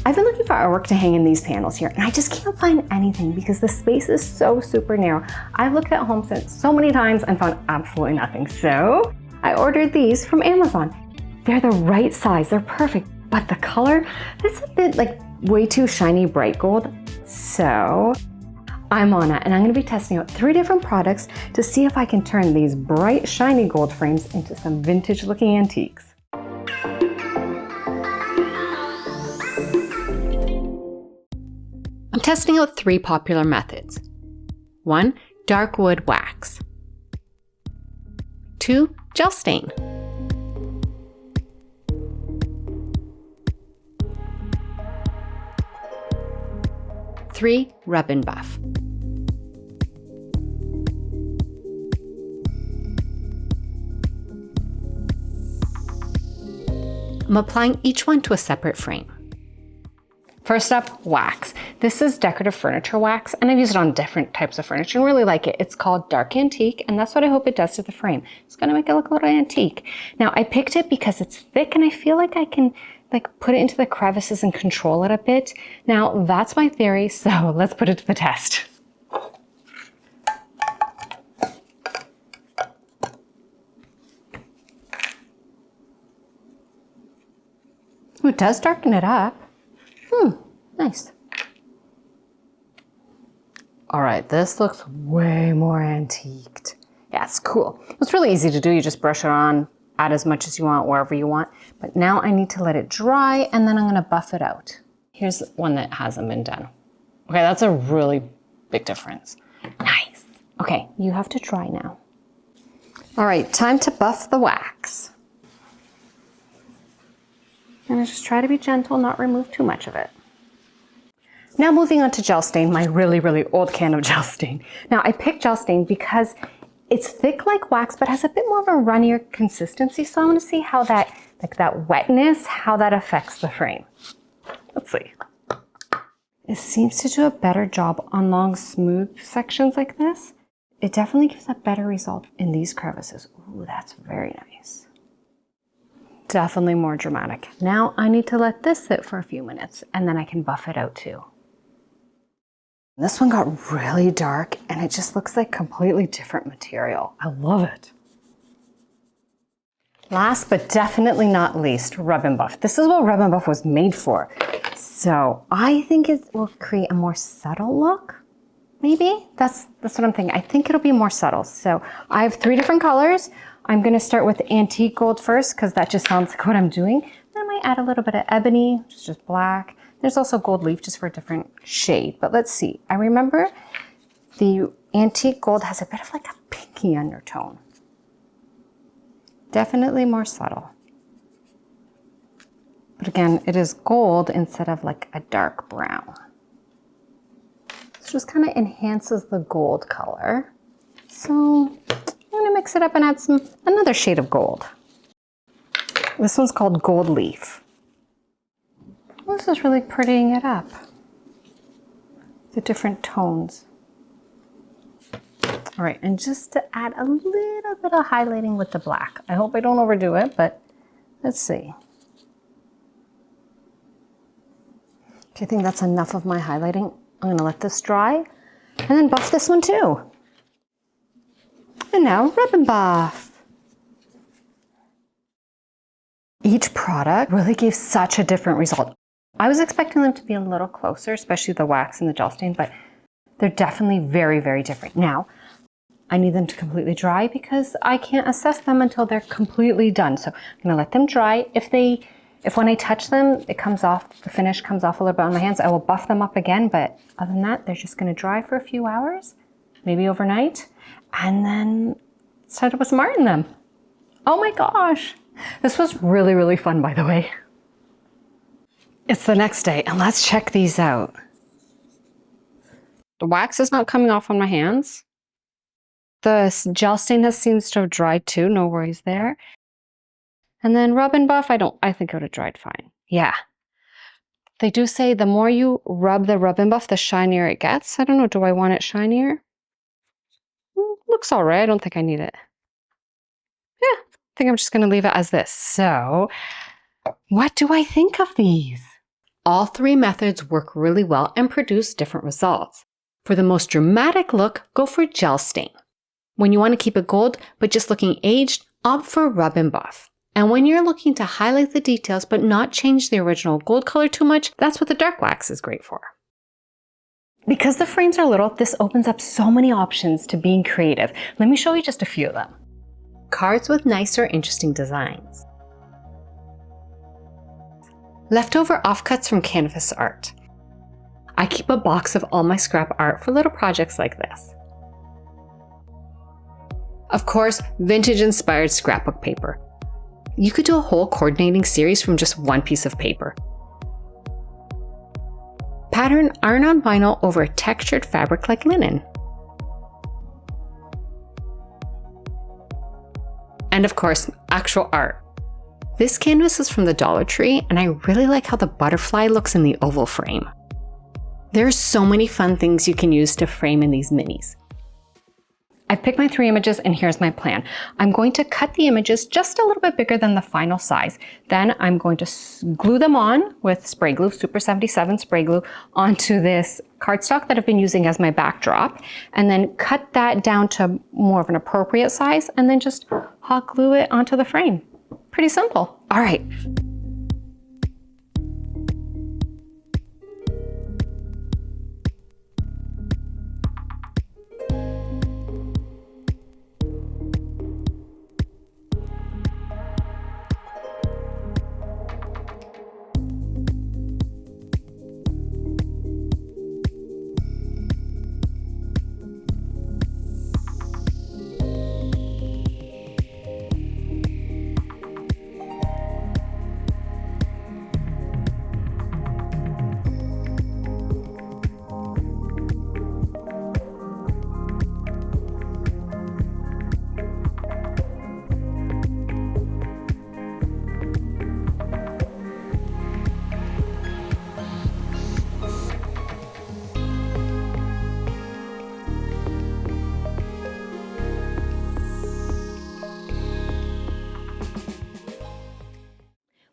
I've been looking for artwork to hang in these panels here, and I just can't find anything because the space is so super narrow. I've looked at HomeSense so many times and found absolutely nothing. So I ordered these from Amazon. They're the right size, they're perfect, but the color, it's a bit like way too shiny bright gold. So I'm on it, and I'm gonna be testing out 3 different products to see if I can turn these bright shiny gold frames into some vintage looking antiques. I'm testing out 3 popular methods. 1, dark wood wax. 2, gel stain. 3, rub and buff. I'm applying each one to a separate frame. First up, wax. This is decorative furniture wax, and I've used it on different types of furniture and really like it. It's called Dark Antique, and that's what I hope it does to the frame. It's gonna make it look a little antique. Now, I picked it because it's thick and I feel like I can put it into the crevices and control it a bit. Now, that's my theory, so let's put it to the test. Ooh, it does darken it up. Nice. All right, this looks way more antiqued. Yeah, it's cool. It's really easy to do. You just brush it on, add as much as you want, wherever you want. But now I need to let it dry, and then I'm gonna buff it out. Here's one that hasn't been done. Okay, that's a really big difference. Nice. Okay, you have to dry now. All right, time to buff the wax. And just try to be gentle, not remove too much of it. Now moving on to gel stain, my really, really old can of gel stain. Now I picked gel stain because it's thick like wax, but has a bit more of a runnier consistency. So I want to see how that, that wetness, how that affects the frame. Let's see. It seems to do a better job on long, smooth sections like this. It definitely gives a better result in these crevices. Ooh, that's very nice. Definitely more dramatic. Now I need to let this sit for a few minutes, and then I can buff it out too. This one got really dark, and it just looks like completely different material. I love it. Last but definitely not least, rub and buff. This is what rub and buff was made for. So I think it will create a more subtle look. Maybe that's what I'm thinking. I think it'll be more subtle. So I have 3 different colors. I'm gonna start with antique gold first because that just sounds like what I'm doing. Then I might add a little bit of ebony, which is just black. There's also gold leaf just for a different shade, but let's see. I remember the antique gold has a bit of like a pinky undertone. Definitely more subtle. But again, it is gold instead of like a dark brown. This just kind of enhances the gold color. So I'm gonna mix it up and add another shade of gold. This one's called Gold Leaf. This is really prettying it up. The different tones. All right, and just to add a little bit of highlighting with the black. I hope I don't overdo it, but let's see. Okay, I think that's enough of my highlighting. I'm gonna let this dry and then buff this one too. And now rub and buff. Each product really gave such a different result. I was expecting them to be a little closer, especially the wax and the gel stain, but they're definitely very, very different. Now, I need them to completely dry because I can't assess them until they're completely done. So I'm gonna let them dry. If when I touch them, it comes off, the finish comes off a little bit on my hands, I will buff them up again, but other than that, they're just gonna dry for a few hours, maybe overnight, and then it's time to put some art in them. Oh my gosh. This was really, really fun, by the way. It's the next day, and let's check these out. The wax is not coming off on my hands. The gel stain seems to have dried too, no worries there. And then rub and buff, I think it would have dried fine. Yeah. They do say the more you rub the rub and buff, the shinier it gets. I don't know, do I want it shinier? Looks all right, I don't think I need it. Yeah, I think I'm just gonna leave it as this. So, what do I think of these? all three methods work really well and produce different results. For the most dramatic look, go for gel stain. When you want to keep it gold, but just looking aged, opt for rub and buff. And when you're looking to highlight the details but not change the original gold color too much, that's what the dark wax is great for. Because the frames are little, this opens up so many options to being creative. Let me show you just a few of them. Cards with nice or interesting designs. Leftover offcuts from canvas art. I keep a box of all my scrap art for little projects like this. Of course, vintage-inspired scrapbook paper. You could do a whole coordinating series from just one piece of paper. Pattern iron-on vinyl over a textured fabric like linen. And of course, actual art. This canvas is from the Dollar Tree, and I really like how the butterfly looks in the oval frame. There are so many fun things you can use to frame in these minis. I've picked my 3 images and here's my plan. I'm going to cut the images just a little bit bigger than the final size. Then I'm going to glue them on with spray glue, Super 77 spray glue, onto this cardstock that I've been using as my backdrop, and then cut that down to more of an appropriate size, and then just hot glue it onto the frame. Pretty simple. All right.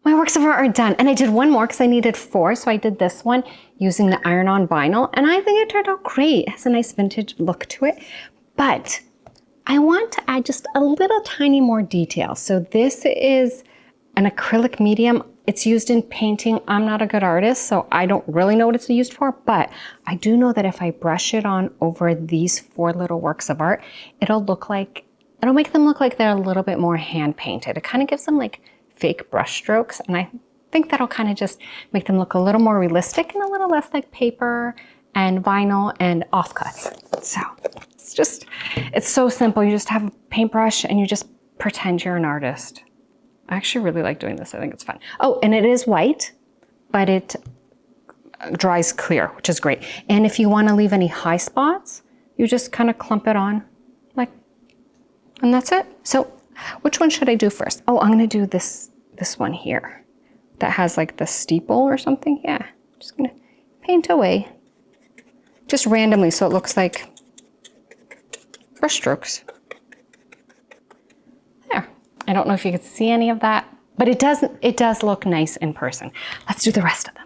My works of art are done, and I did one more because I needed 4, so I did this one using the iron-on vinyl, and I think it turned out great. It has a nice vintage look to it, but I want to add just a little tiny more detail. So this is an acrylic medium. It's used in painting. I'm not a good artist, so I don't really know what it's used for, but I do know that if I brush it on over these 4 little works of art, it'll make them look like they're a little bit more hand painted. It kind of gives them like fake brush strokes, and I think that'll kind of just make them look a little more realistic and a little less like paper and vinyl and offcuts. So it's so simple. You just have a paintbrush and you just pretend you're an artist. I actually really like doing this. I think it's fun. Oh, and it is white, but it dries clear, which is great. And if you want to leave any high spots, you just kind of clump it on and that's it. So which one should I do first? Oh, I'm gonna do this one here that has like the steeple or something. Yeah, just gonna paint away just randomly so it looks like brush strokes. There. I don't know if you can see any of that, but it does look nice in person. Let's do the rest of them.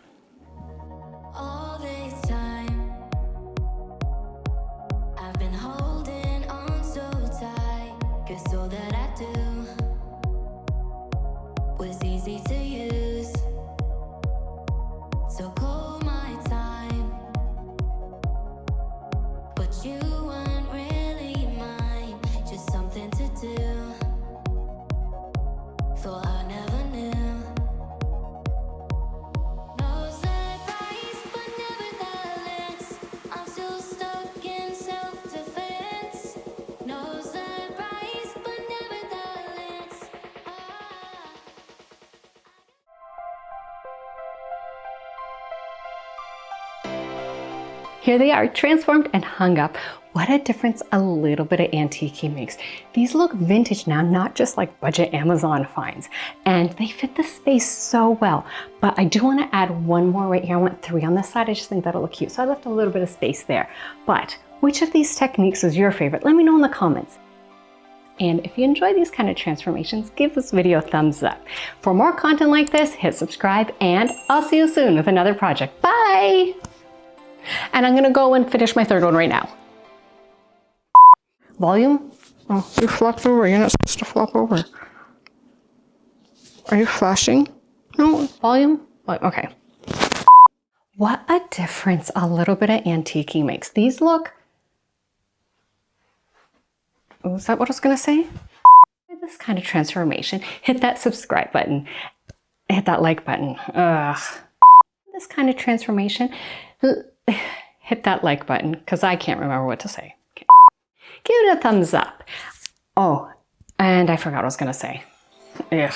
Here they are, transformed and hung up. What a difference a little bit of antiquing makes. These look vintage now, not just like budget Amazon finds. And they fit the space so well. But I do want to add one more right here. I want 3 on this side. I just think that'll look cute. So I left a little bit of space there. But which of these techniques is your favorite? Let me know in the comments. And if you enjoy these kind of transformations, give this video a thumbs up. For more content like this, hit subscribe, and I'll see you soon with another project. Bye! And I'm gonna go and finish my third one right now. Volume? Oh, you flopped over. You're not supposed to flop over. Are you flashing? No. Volume? Okay. What a difference a little bit of antiquing makes. These look... Oh, is that what I was gonna say? This kind of transformation. Hit that subscribe button. Hit that like button. Ugh. This kind of transformation. Hit that like button, because I can't remember what to say. Okay. Give it a thumbs up. Oh, and I forgot what I was gonna say. Ugh.